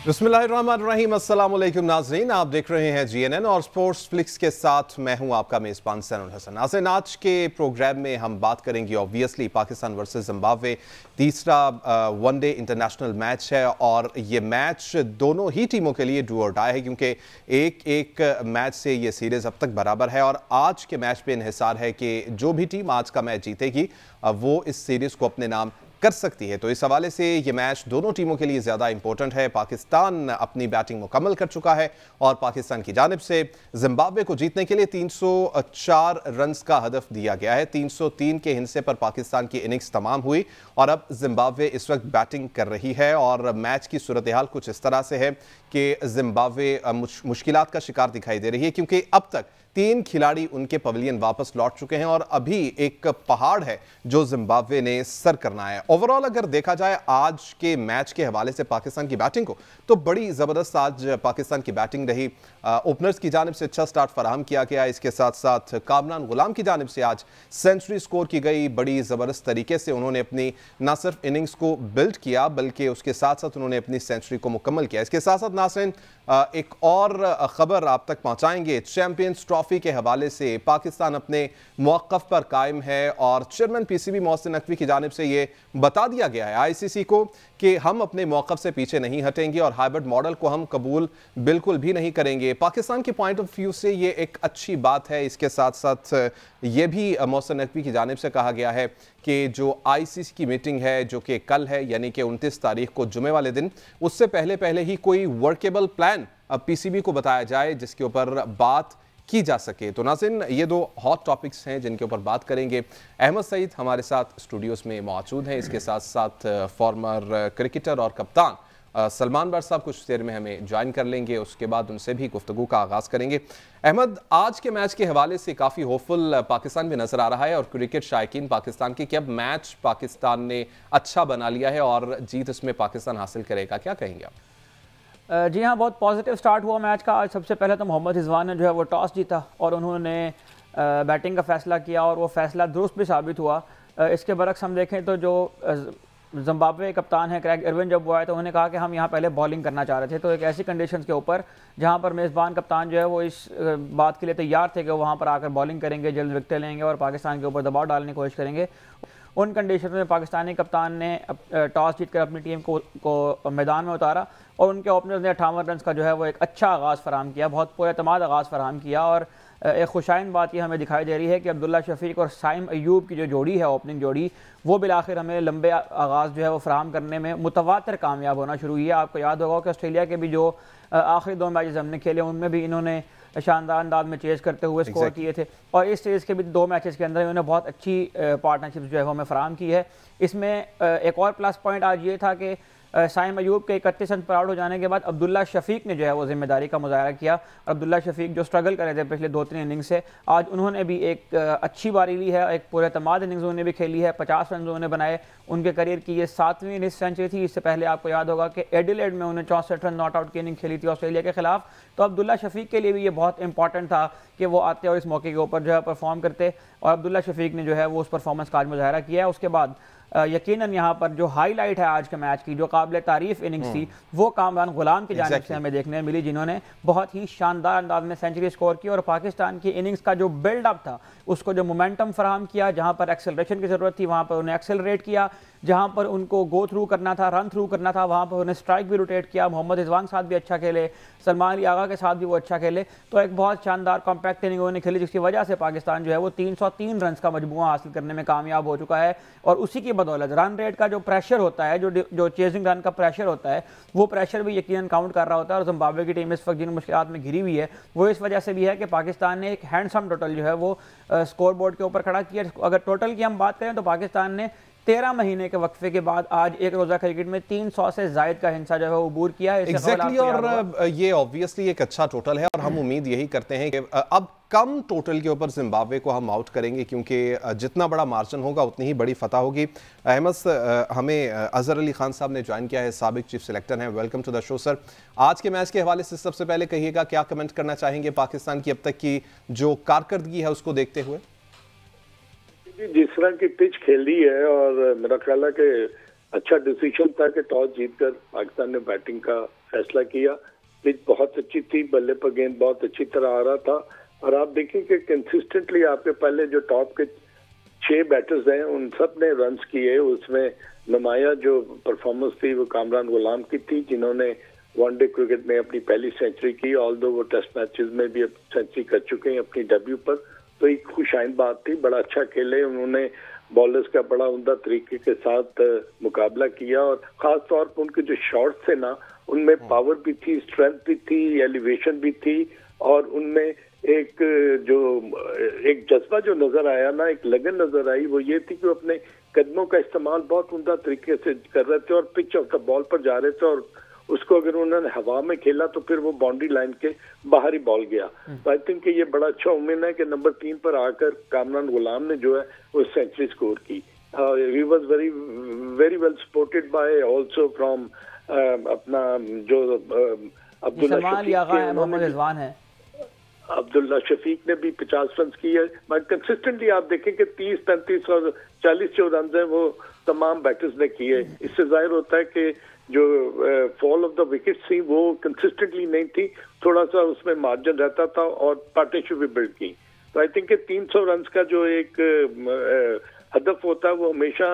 बिस्मिल्लाहिर्रहमानिर्रहीम, अस्सलाम वालेकुम नाज़रीन, आप देख रहे हैं जीएनएन और स्पोर्ट्स फ्लिक्स के साथ मैं हूं आपका मेज़बान सैनुल हसन। नाज़रीन, आज के प्रोग्राम में हम बात करेंगे ऑब्वियसली पाकिस्तान वर्सेस जिम्बाब्वे, तीसरा वनडे इंटरनेशनल मैच है और ये मैच दोनों ही टीमों के लिए डू और डाई है क्योंकि एक एक मैच से ये सीरीज़ अब तक बराबर है और आज के मैच पे इन्हिसार है कि जो भी टीम आज का मैच जीतेगी वो इस सीरीज़ को अपने नाम कर सकती है। तो इस हवाले से ये मैच दोनों टीमों के लिए ज़्यादा इंपॉर्टेंट है। पाकिस्तान अपनी बैटिंग मुकम्मल कर चुका है और पाकिस्तान की जानिब से जिम्बाब्वे को जीतने के लिए 304 रन्स का हदफ दिया गया है। 303 के हिस्से पर पाकिस्तान की इनिंग्स तमाम हुई और अब जिम्बाब्वे इस वक्त बैटिंग कर रही है और मैच की सूरत हाल कुछ इस तरह से है कि जिम्बाब्वे मुश्किलात का शिकार दिखाई दे रही है क्योंकि अब तक 3 खिलाड़ी उनके पवेलियन वापस लौट चुके हैं और अभी एक पहाड़ है जो जिम्बाब्वे ने सर करना है। ओवरऑल अगर देखा जाए आज के मैच के हवाले से पाकिस्तान की बैटिंग को, तो बड़ी ज़बरदस्त आज पाकिस्तान की बैटिंग रही। ओपनर्स की जानिब से अच्छा स्टार्ट फराहम किया गया। इसके साथ साथ कामरान गुलाम की जानिब से आज सेंचुरी स्कोर की गई। बड़ी ज़बरदस्त तरीके से उन्होंने अपनी न सिर्फ इनिंग्स को बिल्ड किया बल्कि उसके साथ साथ उन्होंने अपनी सेंचुरी को मुकम्मल किया। इसके साथ साथ नाज़रीन एक और खबर आप तक पहुंचाएंगे चैंपियंस ट्रॉफी के हवाले से। पाकिस्तान अपने मौक़िफ़ पर कायम है और चेयरमैन पीसीबी मोहसिन नकवी की जानिब से ये बता दिया गया है आईसीसी को कि हम अपने मौक़िफ़ से पीछे नहीं हटेंगे और हाइब्रिड मॉडल को हम कबूल बिल्कुल भी नहीं करेंगे। पाकिस्तान के पॉइंट ऑफ व्यू से ये एक अच्छी बात है। इसके साथ साथ ये भी मोहसिन नकवी की जानिब से कहा गया है कि जो आईसीसी की मीटिंग है जो कि कल है यानी कि 29 तारीख को जुमे वाले दिन, उससे पहले ही कोई वर्केबल प्लान पीसीबी को बताया जाए जिसके ऊपर बात की जा सके। तो नाज़रीन, ये दो हॉट टॉपिक्स हैं जिनके ऊपर बात करेंगे। अहमद सईद हमारे साथ स्टूडियोज़ में मौजूद हैं। इसके साथ साथ फॉर्मर क्रिकेटर और कप्तान सलमान बर साहब कुछ देर में हमें ज्वाइन कर लेंगे। उसके बाद उनसे भी गुफ्तगू का आगाज़ करेंगे। अहमद, आज के मैच के हवाले से काफ़ी होपफुल पाकिस्तान भी नज़र आ रहा है और क्रिकेट शायकीन पाकिस्तान की कि अब मैच पाकिस्तान ने अच्छा बना लिया है और जीत इसमें पाकिस्तान हासिल करेगा, क्या कहेंगे आप? जी हाँ, बहुत पॉजिटिव स्टार्ट हुआ मैच का। आज सबसे पहले तो मोहम्मद रिजवान ने जो है वो टॉस जीता और उन्होंने बैटिंग का फ़ैसला किया और वो फ़ैसला दुरुस्त भी साबित हुआ। इसके बरक्स हम देखें तो जो जिम्बाब्वे कप्तान है क्रेग इरविन, जब वो आए तो उन्होंने कहा कि हम यहाँ पहले बॉलिंग करना चाह रहे थे। तो एक ऐसी कंडीशंस के ऊपर जहाँ पर मेज़बान कप्तान जो है वो इस बात के लिए तैयार थे कि वो वहाँ पर आकर बॉलिंग करेंगे, जल्द विकेटें लेंगे और पाकिस्तान के ऊपर दबाव डालने की कोशिश करेंगे। उन कंडीशन में पाकिस्तानी कप्तान ने टॉस जीतकर अपनी टीम को मैदान में उतारा और उनके ओपनर्स ने 58 रन का जो है वो एक अच्छा आगाज़ फराहम किया, बहुत पुरएतमाद आगाज़ फराहम किया। और एक खुशाइन बात ये हमें दिखाई दे रही है कि अब्दुल्ला शफीक और साइम अयूब की जो जोड़ी है, ओपनिंग जोड़ी, वो बिलाखिर हमें लंबे आगाज़ जो है वो फराहम करने में मुतवातर कामयाब होना शुरू हुई है। आपको याद होगा कि ऑस्ट्रेलिया के भी जो आखिरी 2 मैचेस हमने खेले उनमें भी इन्होंने शानदार अंदाज में चेज़ करते हुए स्कोर किए थे और इस सीरीज़ के भी 2 मैचेस के अंदर इन्होंने बहुत अच्छी पार्टनरशिप जो है वो हमें फराहम की है। इसमें एक और प्लस पॉइंट आज ये था कि साइम अयूब के 31 रन पर आउट हो जाने के बाद अब्दुल्ला शफीक ने जो है वो जिम्मेदारी का मुजाहरा किया और अब्दुल्ला शफीक जो स्ट्रगल कर रहे थे पिछले 2-3 इनिंग्स से, आज उन्होंने भी एक अच्छी बारी ली है। एक पुरएतमाद इनिंग्स उन्होंने भी खेली है। 50 रन उन्होंने बनाए। उनके करियर की ये 7वीं टेस्ट सेंचुरी थी। इससे पहले आपको याद होगा कि एडिलेड में उन्होंने 64 रन नॉट आउट की इनिंग खेली थी ऑस्ट्रेलिया के खिलाफ। तो अब्दुल्ला शफीक के लिए भी ये बहुत इंपॉर्टेंट था कि वो आते और इस मौके के ऊपर जो है परफॉर्म करते और अब्दुल्ला शफीक ने जो है वो उस परफॉर्मेंस का आज मुजाहरा किया है। उसके बाद यकीनन यहाँ पर जो हाईलाइट है आज के मैच की, जो काबिल तारीफ इनिंग्स थी, वो कामरान गुलाम की जानिब से हमें देखने मिली, जिन्होंने बहुत ही शानदार अंदाज में सेंचुरी स्कोर की और पाकिस्तान की इनिंग्स का जो बिल्डअप था उसको जो मोमेंटम फराहम किया, जहाँ पर एक्सेलरेशन की ज़रूरत थी वहाँ पर उन्हें एक्सेलरेट किया, जहाँ पर उनको गो थ्रू करना था, रन थ्रू करना था, वहाँ पर उन्हें स्ट्राइक भी रोटेट किया। मोहम्मद रिजवान के साथ भी अच्छा खेले, सलमान अली आगा के साथ भी वो अच्छा खेले। तो एक बहुत शानदार कॉम्पैक्ट इनिंग उन्होंने खेली जिसकी वजह से पाकिस्तान जो है वो 303 रन का मजमूआ हासिल करने में कामयाब हो चुका है और उसी की बदौलत रन रेट का जो प्रेशर होता है, जो चेजिंग रन का प्रेशर होता है, वो प्रेशर भी यकीनन काउंट कर रहा होता है। और जिम्बाब्वे की टीम इस वक्त जिन मुश्किलात में घिरी हुई है वो इस वजह से भी है कि पाकिस्तान ने एक हैंडसम टोटल जो है वो स्कोर बोर्ड के ऊपर खड़ा किया। अगर टोटल की हम बात करें तो पाकिस्तान ने 13 महीने के वक्फे के बाद आज एक रोज़ा क्रिकेट में 300 से जायद का हिस्सा जो है वो अबूर किया है। एग्जैक्टली और ये ऑब्वियसली एक अच्छा टोटल है और हम उम्मीद यही करते हैं कि अब कम टोटल के ऊपर जिम्बाब्वे को हम आउट करेंगे क्योंकि जितना बड़ा मार्जिन होगा उतनी ही बड़ी फतह होगी। अहमद, हमें अजहर अली खान साहब ने ज्वाइन किया है, साबिक चीफ सिलेक्टर हैं। Welcome to the show sir. आज के मैच के हवाले से सबसे पहले कहिएगा क्या कमेंट करना चाहेंगे पाकिस्तान की अब तक की जो कारकर्दगी है उसको देखते हुए? जिस तरह की पिच खेली है और मेरा ख्याल है कि अच्छा डिसीजन था कि टॉस जीतकर पाकिस्तान ने बैटिंग का फैसला किया। पिच बहुत अच्छी थी, बल्ले पर गेंद बहुत अच्छी तरह आ रहा था और आप देखें कि कंसिस्टेंटली आपके पहले जो टॉप के 6 बैटर्स हैं उन सब ने रन्स किए। उसमें नुमाया जो परफॉर्मेंस थी वो कामरान गुलाम की थी, जिन्होंने वनडे क्रिकेट में अपनी पहली सेंचुरी की, ऑल्दो वो टेस्ट मैचेस में भी सेंचुरी कर चुके हैं अपनी डेब्यू पर। तो एक खुशाइन बात थी, बड़ा अच्छा खेले उन्होंने, बॉलर्स का बड़ा उम्दा तरीके के साथ मुकाबला किया और खास तौर पर उनके जो शॉट्स थे ना उनमें पावर भी थी, स्ट्रेंथ भी थी, एलिवेशन भी थी और उनमें एक जज्बा जो नजर आया ना, एक लगन नजर आई, वो ये थी कि वो अपने कदमों का इस्तेमाल बहुत उम्दा तरीके से कर रहे थे और पिच ऑफ द बॉल पर जा रहे थे और उसको अगर उन्होंने हवा में खेला तो फिर वो बाउंड्री लाइन के बाहर ही बॉल गया। तो आई थिंक ये बड़ा अच्छा उम्मीद है कि नंबर 3 पर आकर कामरान गुलाम ने जो है वो सेंचुरी स्कोर की। He was very very well supported by also from अपना जो अब्दुल्ला शफीक ने भी 50 रन किए। कंसिस्टेंटली आप देखें कि 30, 35 और 40 जो रन है वो तमाम बैटर्स ने किए। इससे जाहिर होता है कि जो फॉल ऑफ द विकेट थी वो कंसिस्टेंटली नहीं थी, थोड़ा सा उसमें मार्जिन रहता था और पार्टनरशिप भी बिल्ड की। तो आई थिंक 300 रन का जो एक हदफ होता है वो हमेशा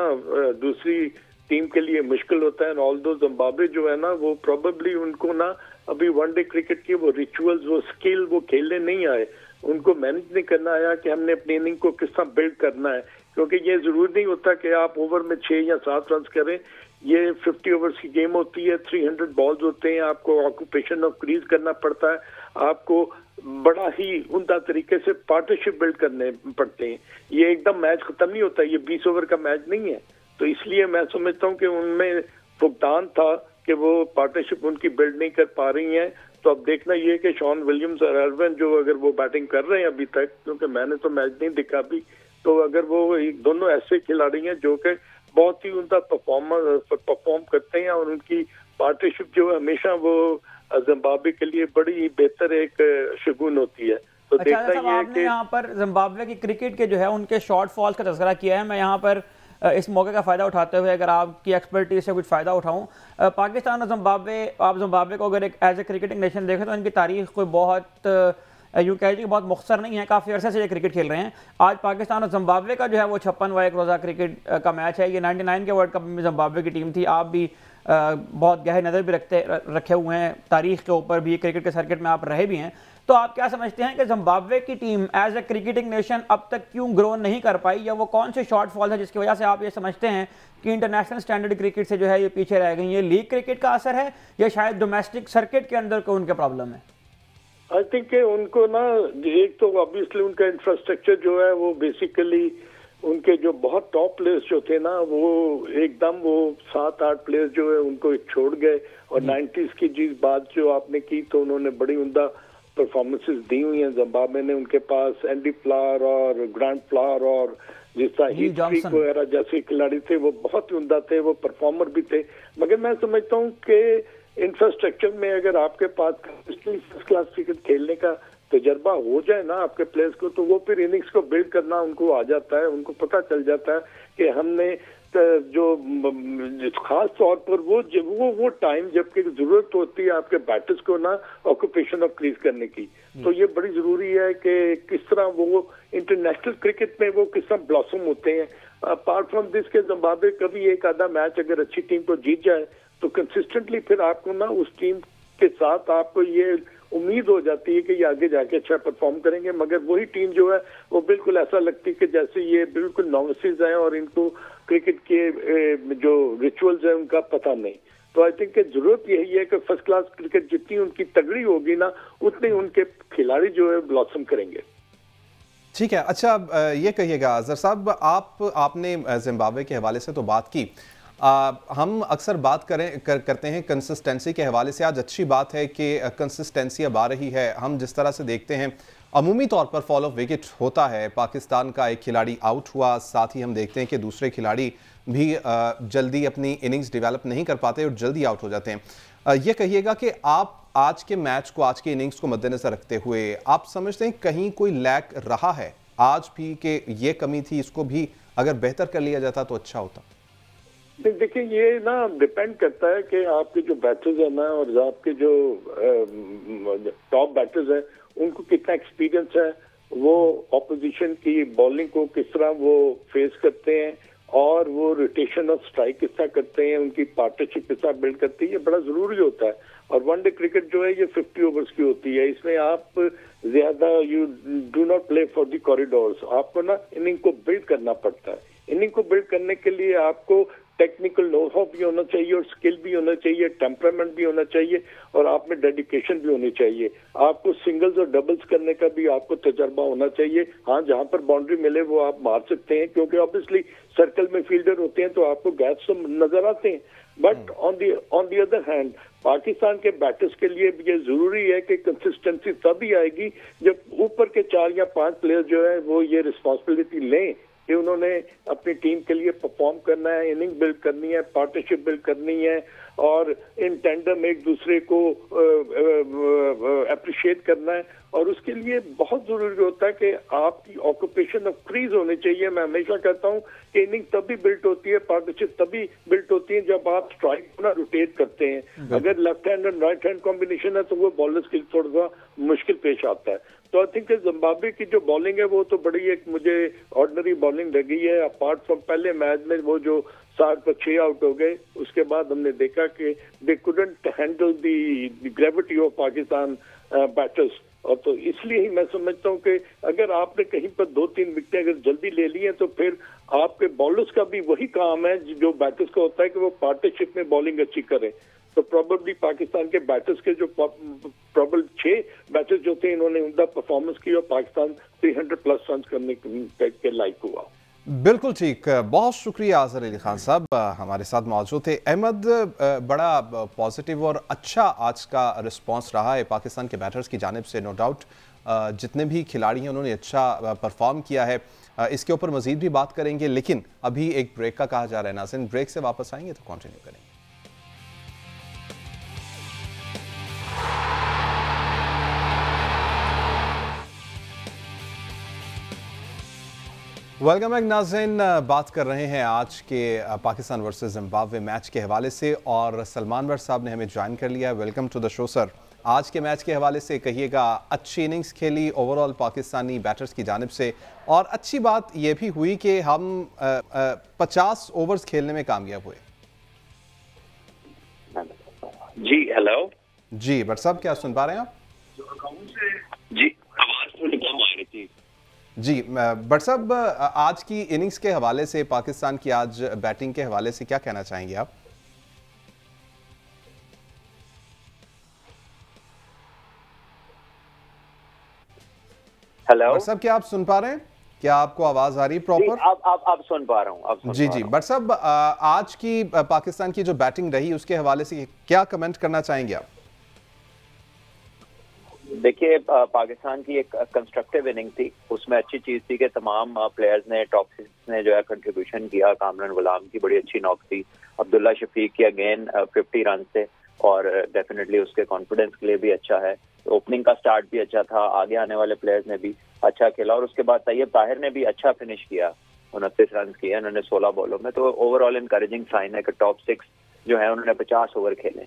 दूसरी टीम के लिए मुश्किल होता है। ऑल्दो जिम्बाब्वे जो है ना वो प्रोबेबली उनको ना अभी वनडे क्रिकेट के वो रिचुअल्स, वो स्किल वो खेलने नहीं आए, उनको मैनेज नहीं करना आया कि हमने अपनी इनिंग को किस तरह बिल्ड करना है, क्योंकि ये जरूरी नहीं होता कि आप ओवर में 6 या 7 रन करें। ये 50 ओवर्स की गेम होती है, 300 बॉल्स होते हैं, आपको ऑक्यूपेशन ऑफ क्रीज करना पड़ता है, आपको बड़ा ही उम्दा तरीके से पार्टनरशिप बिल्ड करने पड़ते हैं। ये एकदम मैच खत्म नहीं होता, ये 20 ओवर का मैच नहीं है। तो इसलिए मैं समझता हूँ कि उनमें फुकदान था कि वो पार्टनरशिप उनकी बिल्ड नहीं कर पा रही हैं। तो अब देखना ये कि शॉन विलियम्स और अर्वन जो अगर वो बैटिंग कर रहे हैं अभी तक, क्योंकि मैंने तो मैच नहीं दिखा अभी, तो अगर वो दोनों ऐसे खिलाड़ी हैं जो कि बहुत ही उनका परफॉर्म करते हैं और उनकी पार्टनरशिप जो है हमेशा वो जिम्बाब्वे के लिए बड़ी बेहतर एक शगुन होती है। तो अच्छा, देखना ये आपने यहाँ पर जिम्बाब्वे की क्रिकेट के जो है उनके शॉर्ट फॉल्स का तज़किरा किया है। मैं यहाँ पर इस मौके का फ़ायदा उठाते हुए अगर आपकी एक्सपर्टीज से कुछ फ़ायदा उठाऊं, पाकिस्तान और जिम्बाब्वे, आप जिम्बाब्वे को अगर एक एज ए क्रिकेटिंग नेशन देखें तो इनकी तारीख कोई बहुत यूँ कह लीजिए बहुत मुख्तसर नहीं है, काफ़ी अरसे से ये क्रिकेट खेल रहे हैं। आज पाकिस्तान और जिम्बाब्वे का जो है वो 56वां एक रोज़ा क्रिकेट का मैच है। ये 99 के वर्ल्ड कप में जिम्बाब्वे की टीम थी। आप भी बहुत गहरी नज़र भी रखे हुए हैं तारीख के ऊपर भी, क्रिकेट के सर्किट में आप रहे भी हैं। तो आप क्या समझते हैं कि जिम्बाब्वे की team as a cricketing nation अब तक क्यों ग्रो नहीं कर पाई, या वो कौन से शॉर्टफॉल है जिसकी वजह से आप ये समझते हैं कि इंटरनेशनल स्टैंडर्ड क्रिकेट से जो है ये पीछे रह गई? ये लीग क्रिकेट का असर है या शायद डोमेस्टिक सर्किट के अंदर कोई उनके प्रॉब्लम है? आई थिंक उनको ना, एक तो ऑब्वियसली उनका इंफ्रास्ट्रक्चर जो है वो बेसिकली उनके जो बहुत टॉप प्लेयर्स जो थे ना वो एकदम वो 7-8 प्लेयर्स जो है उनको छोड़ गए और 90s की जिस बात जो आपने की तो उन्होंने बड़ी उम्दा परफॉर्मेंसेस दी हुई हैं जिम्बाब्वे ने। उनके पास एंडी फ्लावर और ग्रांट फ्लावर और जिस तरह हीट स्ट्रीक वगैरह जैसे खिलाड़ी थे वो बहुत ही उम्दा थे, वो परफॉर्मर भी थे। मगर मैं समझता हूँ कि इंफ्रास्ट्रक्चर में अगर आपके पास फर्स्ट क्लास क्रिकेट खेलने का तजर्बा हो जाए ना आपके प्लेयर्स को, तो वो फिर इनिंग्स को बिल्ड करना उनको आ जाता है। उनको पता चल जाता है कि हमने जो खास तौर पर वो टाइम जबकि जरूरत होती है आपके बैटर्स को ना ऑक्यूपेशन ऑफ क्रीज करने की, तो ये बड़ी जरूरी है कि किस तरह वो इंटरनेशनल क्रिकेट में वो किस तरह ब्लॉसम होते हैं। अपार्ट फ्रॉम दिस के जिम्बाब्वे कभी एक आधा मैच अगर अच्छी टीम को जीत जाए तो कंसिस्टेंटली फिर आपको ना उस टीम के साथ आपको ये उम्मीद हो जाती है कि ये आगे जाके अच्छा परफॉर्म करेंगे। मगर वही टीम जो है वो बिल्कुल ऐसा लगती है कि जैसे ये बिल्कुल नॉविसेस हैं और इनको क्रिकेट के जो रिचुअल्स हैं उनका पता नहीं। तो आई थिंक जरूरत यही है कि फर्स्ट क्लास क्रिकेट जितनी उनकी तगड़ी होगी ना उतने उनके खिलाड़ी जो है ब्लॉसम करेंगे। ठीक है, अच्छा ये कहिएगा अजहर साहब, आपने जिम्बाब्वे के हवाले से तो बात की, हम अक्सर बात करते हैं कंसिस्टेंसी के हवाले से। आज अच्छी बात है कि कंसिस्टेंसी अब आ रही है। हम जिस तरह से देखते हैं अमूमी तौर पर फॉल ऑफ विकेट होता है, पाकिस्तान का एक खिलाड़ी आउट हुआ, साथ ही हम देखते हैं कि दूसरे खिलाड़ी भी जल्दी अपनी इनिंग्स डेवलप नहीं कर पाते और जल्दी आउट हो जाते हैं। ये कहिएगा कि आप आज के मैच को, आज के इनिंग्स को मद्देनजर रखते हुए आप समझते हैं कहीं कोई लैक रहा है आज भी कि ये कमी थी, इसको भी अगर बेहतर कर लिया जाता तो अच्छा होता? देखिए ये ना डिपेंड करता है कि आपके जो बैटर्स है ना और आपके जो टॉप बैटर्स हैं उनको कितना एक्सपीरियंस है, वो ऑपोजिशन की बॉलिंग को किस तरह वो फेस करते हैं और वो रोटेशन ऑफ स्ट्राइक किस तरह करते हैं, उनकी पार्टनरशिप किस तरह बिल्ड करती है, ये बड़ा जरूरी होता है। और वनडे क्रिकेट जो है ये 50 ओवर्स की होती है, इसमें आप ज्यादा you do not play for the corridors, आपको ना इनिंग को बिल्ड करना पड़ता है। इनिंग को बिल्ड करने के लिए आपको टेक्निकल नो-हाउ भी होना चाहिए और स्किल भी होना चाहिए, टेम्परामेंट भी होना चाहिए और आप में डेडिकेशन भी होनी चाहिए। आपको सिंगल्स और डबल्स करने का भी आपको तजर्बा होना चाहिए। हाँ, जहां पर बाउंड्री मिले वो आप मार सकते हैं, क्योंकि ऑब्वियसली सर्कल में फील्डर होते हैं तो आपको गैप्स नजर आते हैं। But on the other hand Pakistan के बैटर्स के लिए ये जरूरी है कि कंसिस्टेंसी तभी आएगी जब ऊपर के 4 या 5 प्लेयर जो है वो ये रिस्पॉन्सिबिलिटी लें कि उन्होंने अपनी टीम के लिए परफॉर्म करना है, इनिंग बिल्ड करनी है, पार्टनरशिप बिल्ड करनी है और इन टेंडम एक दूसरे को अप्रिशिएट करना है। और उसके लिए बहुत जरूरी होता है कि आपकी ऑक्यूपेशन ऑफ क्रीज होनी चाहिए। मैं हमेशा कहता हूं कि इनिंग तभी बिल्ड होती है, पार्टनरशिप तभी बिल्ड होती है जब आप स्ट्राइक को ना रोटेट करते हैं। अगर लेफ्ट हैंड और राइट हैंड कॉम्बिनेशन है तो वो बॉलर्स के लिए थोड़ा सा मुश्किल पेश आता है। तो आई थिंक जिम्बाब्वे की जो बॉलिंग है वो तो बड़ी एक मुझे ऑर्डिनरी बॉलिंग लगी है। अपार्ट फ्रॉम पहले मैच में वो जो 7 पर 6 आउट हो गए, उसके बाद हमने देखा कि they couldn't handle the gravity of Pakistan batters. और तो इसलिए ही मैं समझता हूं कि अगर आपने कहीं पर 2-3 विकेटें अगर जल्दी ले ली हैं तो फिर आपके बॉलर्स का भी वही काम है जो बैटर्स का होता है कि वो पार्टनरशिप में बॉलिंग अच्छी करें। तो प्रोबेबली पाकिस्तान के बैटर्स के जो प्रॉबल 6 बैटर्स जो थे इन्होंने उम्दा परफॉर्मेंस की और पाकिस्तान 300 प्लस रन करने के लायक हुआ। बिल्कुल ठीक, बहुत शुक्रिया अजहर अली खान साहब हमारे साथ मौजूद थे। अहमद, बड़ा पॉजिटिव और अच्छा आज का रिस्पांस रहा है पाकिस्तान के बैटर्स की जानिब से, नो डाउट जितने भी खिलाड़ी हैं उन्होंने अच्छा परफॉर्म किया है। इसके ऊपर मजीद भी बात करेंगे, लेकिन अभी एक ब्रेक का कहा जा रहा है। नाज़रीन, ब्रेक से वापस आएंगे तो कंटिन्यू करेंगे। वेलकम बैक नाज़रीन, बात कर रहे हैं आज के पाकिस्तान वर्सेस जिम्बाब्वे मैच के हवाले से और सलमान भट्ट साहब ने हमें ज्वाइन कर लिया है। Welcome to the show sir. आज के मैच के हवाले से कहिएगा, अच्छी इनिंग्स खेली ओवरऑल पाकिस्तानी बैटर्स की जानिब से, और अच्छी बात यह भी हुई कि हम 50 ओवर्स खेलने में कामयाब हुए। जी हेलो जी भट्ट साहब, क्या सुन पा रहे हैं आप? जी, आवाज थोड़ी कम आ रही थी। जी भट्ट साहब, आज की इनिंग्स के हवाले से, पाकिस्तान की आज बैटिंग के हवाले से क्या कहना चाहेंगे आप? हेलो भट्ट साहब, क्या आप सुन पा रहे हैं? क्या आपको आवाज आ रही है प्रॉपर? आप सुन पा रहा हूँ। जी जी भट्ट साहब, आज की पाकिस्तान की जो बैटिंग रही उसके हवाले से क्या कमेंट करना चाहेंगे आप? देखिए, पाकिस्तान की एक कंस्ट्रक्टिव इनिंग थी। उसमें अच्छी चीज थी कि तमाम प्लेयर्स ने, टॉप 6 ने जो है कंट्रीब्यूशन किया। कामरान गुलाम की बड़ी अच्छी नॉक थी, अब्दुल्ला शफीक की अगेन 50 रन थे और डेफिनेटली उसके कॉन्फिडेंस के लिए भी अच्छा है। ओपनिंग का स्टार्ट भी अच्छा था, आगे आने वाले प्लेयर्स ने भी अच्छा खेला और उसके बाद तैयब ताहिर ने भी अच्छा फिनिश किया, 29 रन किए उन्होंने 16 बॉलों में। तो ओवरऑल इनकरेजिंग साइन है कि टॉप 6 जो है उन्होंने 50 ओवर खेले।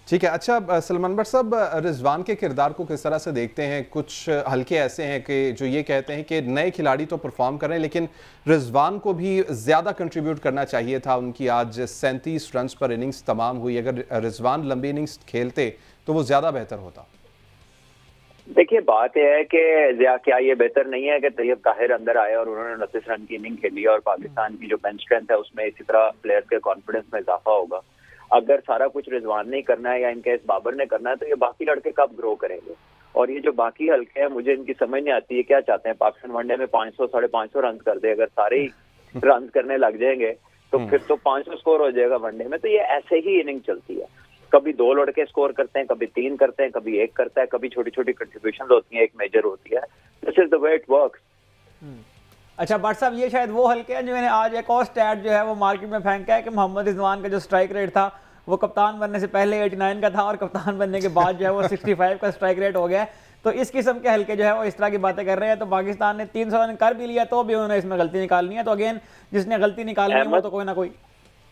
ठीक है। अच्छा सलमान भट्ट साहब, रिजवान के किरदार को किस तरह से देखते हैं? कुछ हल्के ऐसे हैं कि जो ये कहते हैं कि नए खिलाड़ी तो परफॉर्म कर रहे हैं लेकिन रिजवान को भी ज़्यादा कंट्रीब्यूट करना चाहिए था। उनकी आज 37 रन पर इनिंग्स तमाम हुई, अगर रिजवान लंबी इनिंग्स खेलते तो वो ज़्यादा बेहतर होता। देखिए, बात यह है कि क्या ये बेहतर नहीं है कि तैयब ताहिर अंदर आए और उन्होंने 29 रन की इनिंग खेली और पाकिस्तान की जो बेंच स्ट्रेंथ है उसमें इसी तरह प्लेयर्स के कॉन्फिडेंस में इजाफा होगा। अगर सारा कुछ रिजवान ने करना है या इनके बाबर ने करना है तो ये बाकी लड़के कब ग्रो करेंगे? और ये जो बाकी हल्के हैं, मुझे इनकी समझ नहीं आती है क्या चाहते हैं। पाकिस्तान वनडे में 500 550 रन कर दे, अगर सारे ही रन करने लग जाएंगे तो फिर तो 500 स्कोर हो जाएगा वनडे में। तो ये ऐसे ही इनिंग चलती है, कभी 2 लड़के स्कोर करते हैं, कभी 3 करते हैं, कभी 1 करता है, कभी छोटी छोटी कंट्रीब्यूशन होती है, एक मेजर होती है। This is the way it works. अच्छा भट्ट साहब, ये शायद वो हल्के हैं जो मैंने आज एक और स्टैट जो है वो मार्केट में फेंका है कि मोहम्मद रिजवान का जो स्ट्राइक रेट था वो कप्तान बनने से पहले 89 का था और कप्तान बनने के बाद जो है वो 65 का स्ट्राइक रेट हो गया। तो इस किस्म के हल्के जो है वो इस तरह की बातें कर रहे हैं। तो पाकिस्तान ने 300 रन कर भी लिया तो भी उन्होंने इसमें गलती निकालनी है। तो अगेन जिसने गलती निकालनी है वो तो कोई ना कोई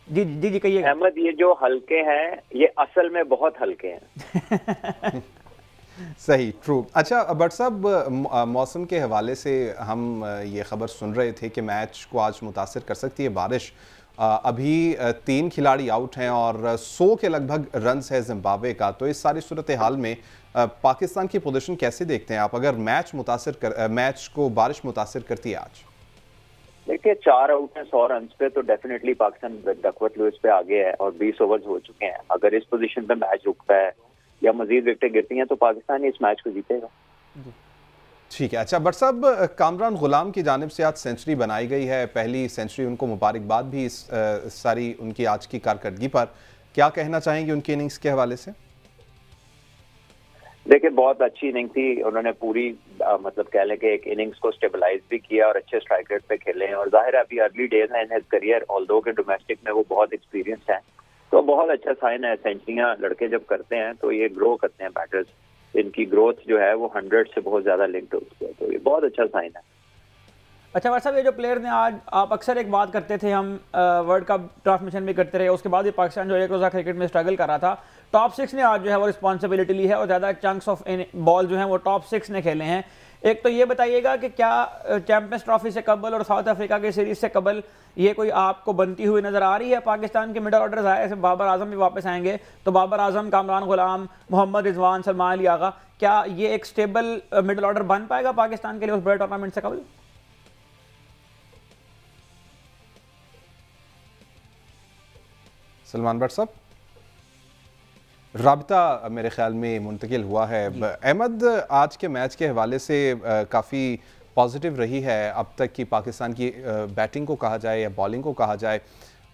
जी जी जी कहिए अहमद, ये जो हल्के हैं ये असल में बहुत हल्के हैं। सही, ट्रू। अच्छा बट साहब, मौसम के हवाले से हम ये खबर सुन रहे थे कि मैच को आज मुतासिर कर सकती है बारिश। अभी 3 खिलाड़ी आउट हैं और 100 के लगभग रन्स है जिम्बाब्वे का। तो इस सारी सूरत हाल में पाकिस्तान की पोजीशन कैसे देखते हैं आप, अगर मैच को बारिश मुतासिर करती है आज? देखिए 4 आउट हैं 100 रन पे, तो डेफिनेटली पाकिस्तान डकवर्थ लुइस पे आगे है और 20 ओवर्स हो चुके हैं। अगर इस पोजीशन पे मैच रुकता है या मजीद विकेटें गिरती हैं तो पाकिस्तान इस मैच को जीतेगा। ठीक है। अच्छा बट साहब, कामरान गुलाम की जानिब से आज सेंचुरी बनाई गई है, पहली सेंचुरी, उनको मुबारकबाद भी इस सारी उनकी आज की कारकर्दगी पर। क्या कहना चाहेंगे उनकी इनिंग्स के हवाले से? देखिए बहुत अच्छी इनिंग थी, उन्होंने पूरी मतलब कह लें कि एक इनिंग्स को स्टेबलाइज भी किया और अच्छे स्ट्राइक रेट पे खेले हैं। और जाहिर है अभी अर्ली डेज है इन हिज करियर, ऑल्दो के डोमेस्टिक में वो बहुत एक्सपीरियंस है, तो बहुत अच्छा साइन है। सेंचुरियां लड़के जब करते हैं तो ये ग्रो करते हैं बैटर्स, इनकी ग्रोथ जो है वो 100 से बहुत ज्यादा लिंक्ड होती है, तो ये बहुत अच्छा साइन है। अच्छा भाई साहब, ये जो प्लेयर ने आज, आप अक्सर एक बात करते थे, हम वर्ल्ड कप ट्रांसमिशन भी करते रहे, उसके बाद भी पाकिस्तान जो एक रोज़ा क्रिकेट में स्ट्रगल कर रहा था, टॉप 6 ने आज जो है वो रिस्पॉन्सिबिलिटी ली है और ज़्यादा चंक्स ऑफ बॉल जो है वो टॉप 6 ने खेले हैं। एक तो ये बताइएगा कि क्या चैंपियंस ट्रॉफी से कबल और साउथ अफ्रीका की सीरीज से कबल ये कोई आपको बनती हुई नजर आ रही है? पाकिस्तान के मिडल ऑर्डर आए, ऐसे बाबर आजम भी वापस आएंगे, तो बाबर आजम, कामरान गुलाम, मोहम्मद रिजवान, सलमान अली आगा, क्या ये एक स्टेबल मिडल ऑर्डर बन पाएगा पाकिस्तान के लिए उस बड़े टूर्नामेंट से कबल? सलमान भट्ट साहब, राबिता मेरे ख्याल में मुंतकिल हुआ है। अहमद, आज के मैच के हवाले से काफ़ी पॉजिटिव रही है अब तक की पाकिस्तान की बैटिंग को कहा जाए या बॉलिंग को कहा जाए।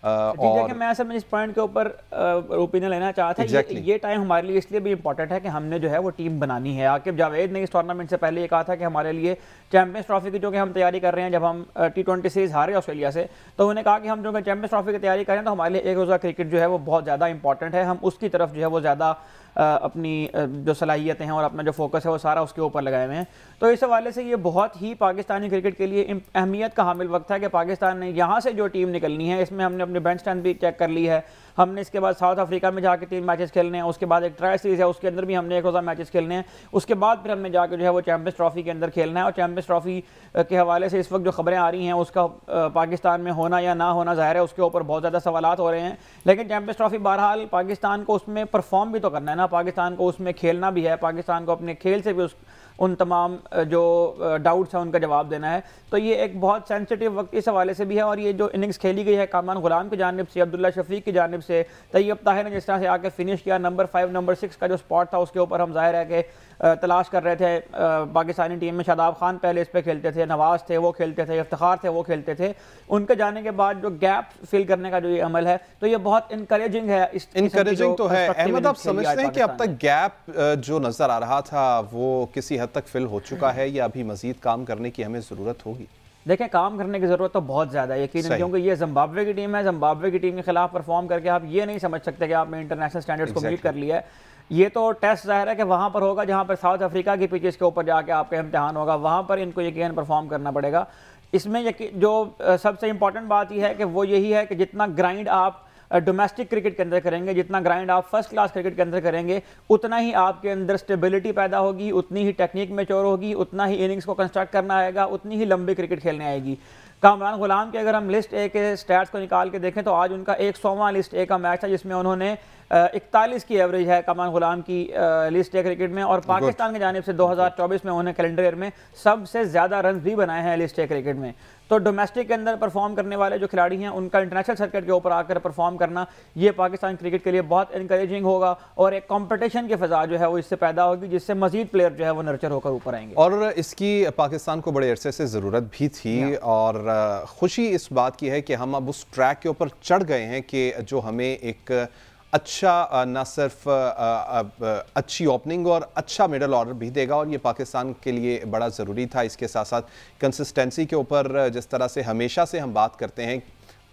और मैं असल में इस पॉइंट के ऊपर ओपिनियन लेना चाहता था। ये टाइम हमारे लिए इसलिए भी इंपॉर्टेंट है कि हमने जो है वो टीम बनानी है। आकिब जावेद ने इस टूर्नामेंट से पहले ये कहा था कि हमारे लिए चैंपियंस ट्रॉफी की जो कि हम तैयारी कर रहे हैं, जब हम T20 सीरीज हारे ऑस्ट्रेलिया से, तो उन्होंने कहा कि हम जो चैंपियंस ट्रॉफी की तैयारी करें तो हमारे लिए एक रोज़ा क्रिकेट जो है वो बहुत ज़्यादा इंपॉर्टेंट है। हम उसकी तरफ जो है वो ज़्यादा अपनी जो सलाहियतें हैं और अपना जो फोकस है वो सारा उसके ऊपर लगाए हुए हैं। तो इस हवाले से ये बहुत ही पाकिस्तानी क्रिकेट के लिए अहमियत का हामिल वक्त है कि पाकिस्तान ने यहाँ से जो टीम निकलनी है, इसमें हमने अपनी बेंच स्ट्रेंथ भी चेक कर ली है। हमने इसके बाद साउथ अफ्रीका में जाके 3 मैचेस खेलने हैं, उसके बाद एक ट्राई सीरीज है, उसके अंदर भी हमने एक रोज़ा मैचेस खेलने हैं, उसके बाद फिर हमने जाकर जो है वो चैंपियंस ट्रॉफी के अंदर खेलना है। और चैंपियंस ट्रॉफी के हवाले से इस वक्त जो खबरें आ रही हैं उसका पाकिस्तान में होना या ना होना ज़ाहिर है उसके ऊपर बहुत ज़्यादा सवालात हो रहे हैं। लेकिन चैंपियंस ट्रॉफी बहरहाल पाकिस्तान को उसमें परफॉर्म भी तो करना है ना, पाकिस्तान को उसमें खेलना भी है, पाकिस्तान को अपने खेल से भी उन तमाम जो डाउट्स हैं उनका जवाब देना है। तो ये एक बहुत सेंसिटिव वक्त इस हवाले से भी है। और ये जो इनिंग्स खेली गई है कामरान गुलाम की जानिब से, अब्दुल्ला शफीक की जानिब से, तैयब ताहिर ने जिस तरह से आके फिनिश किया, नंबर 5 नंबर 6 का जो स्पॉट था उसके ऊपर हम जाहिर है कि तलाश कर रहे थे। पाकिस्तानी टीम में शादाब खान पहले इस पर खेलते थे, नवाज थे वो खेलते थे, इफ्तिखार थे वो खेलते थे, उनके जाने के बाद जो गैप फिल करने का जो ये अमल है तो ये बहुत इनकरेजिंग है। इनकरेजिंग तो है। अहमद, आप समझते हैं कि अब तक गैप जो नजर आ रहा था वो किसी हद तक फिल हो चुका है या अभी मजीद काम करने की हमें जरूरत होगी? देखें, काम करने की जरूरत तो बहुत ज्यादा है यकीनन, क्योंकि ये जिम्बाब्वे की टीम है। जिम्बाब्वे की टीम के खिलाफ परफॉर्म करके आप ये नहीं समझ सकते कि आपने इंटरनेशनल स्टैंडर्ड्स को मीट कर लिया है। ये तो टेस्ट जाहिर है कि वहां पर होगा जहां पर साउथ अफ्रीका की पिचेस के ऊपर जाके आपका इम्तिहान होगा, वहां पर इनको यकीन परफॉर्म करना पड़ेगा। इसमें जो सबसे इंपॉर्टेंट बात यह है कि वो यही है कि जितना ग्राइंड आप डोमेस्टिक क्रिकेट के अंदर करेंगे, जितना ग्राइंड आप फर्स्ट क्लास क्रिकेट के अंदर करेंगे, उतना ही आपके अंदर स्टेबिलिटी पैदा होगी, उतनी ही टेक्निक मैच्योर होगी, उतना ही इनिंग्स को कंस्ट्रक्ट करना आएगा, उतनी ही लंबी क्रिकेट खेलने आएगी। कामरान गुलाम के अगर हम लिस्ट ए के स्टैट्स को निकाल के देखें तो आज उनका 100वां लिस्ट ए का मैच है जिसमें उन्होंने 41 की एवरेज है कामरान गुलाम की लिस्ट ए क्रिकेट में। और पाकिस्तान की जानिब से 2024 में उन्होंने कैलेंडर ईयर में सबसे ज़्यादा रन भी बनाए हैं लिस्ट ए क्रिकेट में। तो डोमेस्टिक के अंदर परफॉर्म करने वाले जो खिलाड़ी हैं उनका इंटरनेशनल सर्किट के ऊपर आकर परफॉर्म करना, ये पाकिस्तान क्रिकेट के लिए बहुत इंकरेजिंग होगा और एक कंपटीशन की फिजा जो है वो इससे पैदा होगी जिससे मजीद प्लेयर जो है वो नर्चर होकर ऊपर आएंगे। और इसकी पाकिस्तान को बड़े अरसे से ज़रूरत भी थी और खुशी इस बात की है कि हम अब उस ट्रैक के ऊपर चढ़ गए हैं कि जो हमें एक अच्छा न सिर्फ अच्छी ओपनिंग और अच्छा मिडल ऑर्डर भी देगा और ये पाकिस्तान के लिए बड़ा ज़रूरी था। इसके साथ साथ कंसिस्टेंसी के ऊपर जिस तरह से हमेशा से हम बात करते हैं,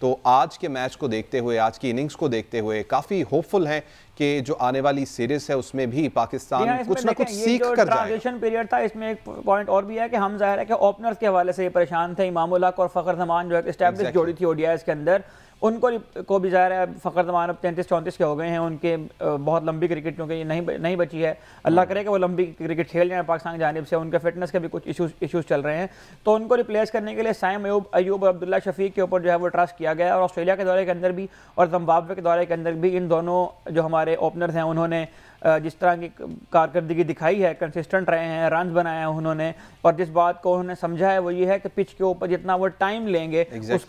तो आज के मैच को देखते हुए, आज की इनिंग्स को देखते हुए काफ़ी होपफुल हैं कि जो आने वाली सीरीज है उसमें भी पाकिस्तान कुछ ना कुछ सीख कर जाए। ट्रांजिशन पीरियड था, इसमें एक पॉइंट और भी है कि हम जाहिर है कि ओपनर्स के हवाले से परेशान थे। इमामुल हक और फ़खर ज़मान जो है एस्टैब्लिश जोड़ी थी ओडीआईज़ के अंदर, उनको को भी ज़ाहिर है फ़खर जमान अब 33-34 के हो गए हैं, उनके बहुत लंबी क्रिकेट क्योंकि ये नहीं बची है। अल्लाह करे कि वो लंबी क्रिकेट खेल जाए पाकिस्तान की जानिब से, उनके फिटनेस के भी कुछ इशूज़ चल रहे हैं, तो उनको रिप्लेस करने के लिए साइम अयूब और अब्दुल्ला शफीक के ऊपर जो है वो ट्रस्ट किया गया। और ऑस्ट्रेलिया के दौरे के अंदर भी और जिम्बाब्वे के दौरे के अंदर भी इन दोनों जो हमारे ओपनर्स हैं उन्होंने जिस तरह की कारकर्दगी दिखाई है, कंसिस्टेंट रहे हैं, रन बनाए हैं उन्होंने, और जिस बात को उन्होंने समझा है वो ये है कि पिच के ऊपर जितना वो टाइम लेंगे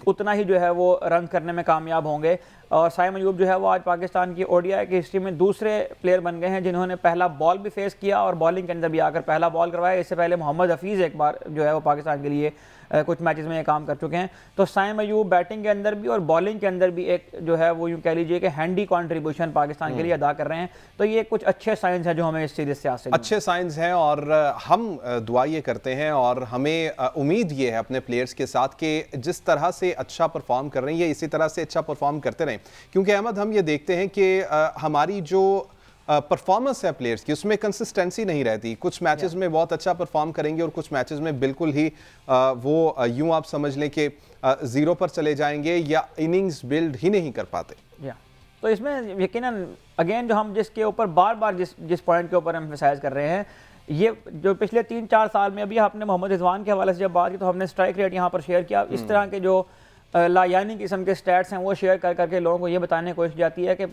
उतना ही जो है वो रन करने में कामयाब होंगे। और साइम अयूब जो है वो आज पाकिस्तान की ओडीआई की हिस्ट्री में दूसरे प्लेयर बन गए हैं जिन्होंने पहला बॉल भी फेस किया और बॉलिंग के अंदर भी आकर पहला बॉल करवाया। इससे पहले मोहम्मद हफीज़ एक बार जो है वो पाकिस्तान के लिए कुछ मैचेस में ये काम कर चुके हैं। तो साइम अयूब बैटिंग के अंदर भी और बॉलिंग के अंदर भी एक जो है वो यूँ कह लीजिए कि हैंडी कंट्रीब्यूशन पाकिस्तान के लिए अदा कर रहे हैं। तो ये कुछ अच्छे साइंस हैं जो हमें इस सीरीज से हासिल अच्छे साइंस हैं, और हम दुआ ये करते हैं और हमें उम्मीद ये है अपने प्लेयर्स के साथ कि जिस तरह से अच्छा परफॉर्म कर रहे हैं ये इसी तरह से अच्छा परफॉर्म करते रहें, क्योंकि अहमद हम ये देखते हैं कि हमारी जो परफॉर्मेंस है प्लेयर्स की उसमें कंसिस्टेंसी नहीं रहती। कुछ मैचेस में बहुत अच्छा परफॉर्म करेंगे और कुछ मैचेस में बिल्कुल ही वो यूं आप समझ लें कि ज़ीरो पर चले जाएंगे या इनिंग्स बिल्ड ही नहीं कर पाते। तो इसमें यकीनन अगेन जो हम जिसके ऊपर बार बार जिस पॉइंट के ऊपर एम्फसाइज कर रहे हैं, ये जो पिछले 3-4 साल में अभी आपने मोहम्मद रिजवान के हवाले से जब बात की तो हमने स्ट्राइक रेट यहाँ पर शेयर किया। इस तरह के जो लायानी किस्म के स्टैट्स हैं वो शेयर कर करके लोगों को ये बताने की कोशिश जाती है कि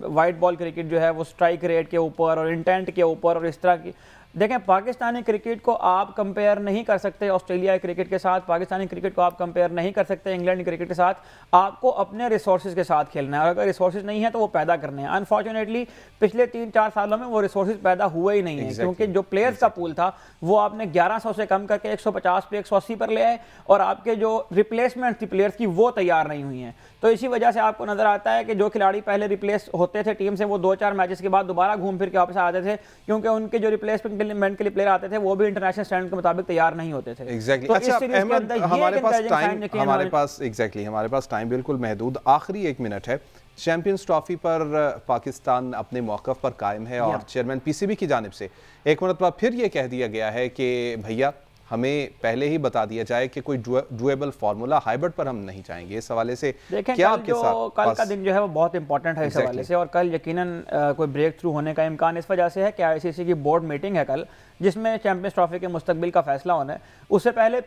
वाइट बॉल क्रिकेट जो है वो स्ट्राइक रेट के ऊपर और इंटेंट के ऊपर और इस तरह की। देखें, पाकिस्तानी क्रिकेट को आप कंपेयर नहीं कर सकते ऑस्ट्रेलिया क्रिकेट के साथ, पाकिस्तानी क्रिकेट को आप कंपेयर नहीं कर सकते इंग्लैंड क्रिकेट के साथ। आपको अपने रिसोर्सेज के साथ खेलना है और अगर रिसोर्सेज नहीं है तो वो पैदा करने हैं। अनफॉर्चुनेटली पिछले 3-4 सालों में वो रिसोर्सेज पैदा हुए ही नहीं है, क्योंकि जो प्लेयर्स का पूल था वो आपने 1100 से कम करके 150 पे 180 पर ले आए और आपके जो रिप्लेसमेंट थी प्लेयर्स की वो तैयार नहीं हुई हैं। तो इसी वजह से आपको नजर आता है कि जो खिलाड़ी पहले रिप्लेस होते थे टीम से वो 2-4 मैचेस के बाद दोबारा घूम फिर के वापस आते थे, क्योंकि उनके जो रिप्लेसमेंट के लिए प्लेयर आते थे वो भी इंटरनेशनल स्टैंडर्ड के मुताबिक तैयार नहीं होते थे। एग्जैक्टली। अच्छा अहमद, हमारे पास टाइम बिल्कुल महदूद, आखिरी 1 मिनट है। चैंपियंस ट्रॉफी पर पाकिस्तान अपने मौक़िफ़ पर कायम है और चेयरमैन पीसीबी की जानिब से एक मरतबा फिर ये कह दिया गया है कि भैया हमें पहले ही बता दिया जाए कि कोई डुएबल फार्मूला हाइब्रिड पर हम नहीं चाहेंगे। इस हवाले से क्या आपके साथ कल का दिन जो है वो बहुत इंपॉर्टेंट है इस हवाले से, और कल यकीनन कोई ब्रेक थ्रू होने का इम्कान इस वजह से है कि आईसीसी की बोर्ड मीटिंग है कल, जिसमें चैंपियंस ट्रॉफी के मुस्तकबिल का फैसला होना है। उससे पहले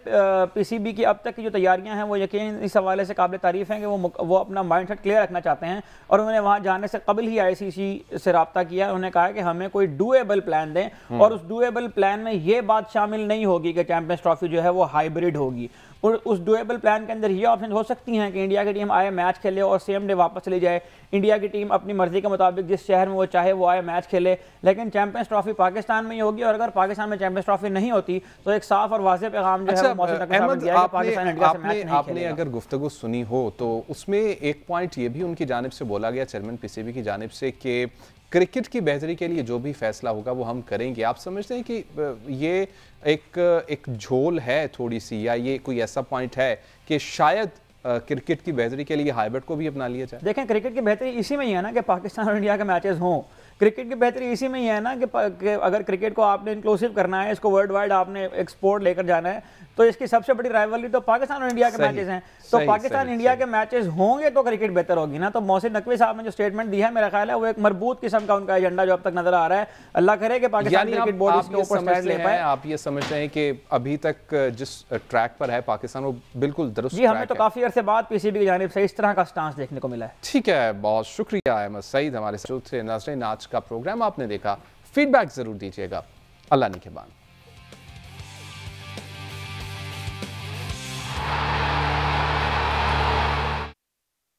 पीसीबी की अब तक की जो तैयारियां हैं वो यकीन इस हवाले से काबिल तारीफ हैं कि वो अपना माइंडसेट क्लियर रखना चाहते हैं और उन्होंने वहां जाने से कबल ही आईसीसी से रब्ता किया। उन्होंने कहा कि हमें कोई डुएबल प्लान दें और उस डुएबल प्लान में ये बात शामिल नहीं होगी कि चैंपियंस ट्रॉफी जो है वो हाइब्रिड होगी। और उस डुएबल प्लान के अंदर ये ऑप्शन हो सकती हैं कि इंडिया की टीम आए मैच खेले और सेम डे वापस चली जाए, इंडिया की टीम अपनी मर्जी के मुताबिक जिस शहर में वो चाहे वो आए मैच खेले, लेकिन चैंपियंस ट्रॉफी पाकिस्तान में ही होगी। और अगर पाकिस्तान में चैंपियंस ट्रॉफी नहीं होती तो एक साफ और वाज़ेह पैगाम जो है मौसम आपने अगर गुफ्तगू सुनी हो तो उसमें एक पॉइंट ये भी उनकी जानिब से बोला गया, चेयरमैन पीसीबी की जानिब से, कि क्रिकेट की बेहतरी के लिए जो भी फैसला होगा वो हम करेंगे। आप समझते हैं कि ये एक झोल है थोड़ी सी, या ये कोई ऐसा पॉइंट है कि शायद क्रिकेट की बेहतरी के लिए हाइब्रिड को भी अपना लिया जाए? देखें, क्रिकेट की बेहतरी इसी में ही है ना कि पाकिस्तान और इंडिया के मैचेस हों। क्रिकेट की बेहतरी इसी में ही है ना कि अगर क्रिकेट को आपने इंक्लूसिव करना है, इसको वर्ल्ड वाइड आपने एक्सपोर्ट लेकर जाना है, तो इसकी सबसे बड़ी राइवलरी तो पाकिस्तान और इंडिया के मैचेस हैं। तो पाकिस्तान इंडिया के मैचेस होंगे तो क्रिकेट बेहतर होगी ना। तो मोहसिन नकवी साहब ने जो स्टेटमेंट दी है, मेरा ख्याल है वो एक मरबूत किस्म का उनका एजेंडा जो अब तक नजर आ रहा है। अल्लाह करे कि पाकिस्तान क्रिकेट बोर्ड इसके ऊपर स्टैंड ले पाए। आप ये समझते हैं कि अभी तक जिस ट्रैक पर है पाकिस्तान वो बिल्कुल दुरुस्त? जी, हमें तो काफी अरसे बाद पीसीबी की जानिब से इस तरह का स्टांस देखने को मिला है। ठीक है, बहुत शुक्रिया अहमद सईद हमारे साथ थे। नाज़रीन, आज का प्रोग्राम आपने देखा, फीडबैक जरूर दीजिएगा। अल्लाह निगहबान।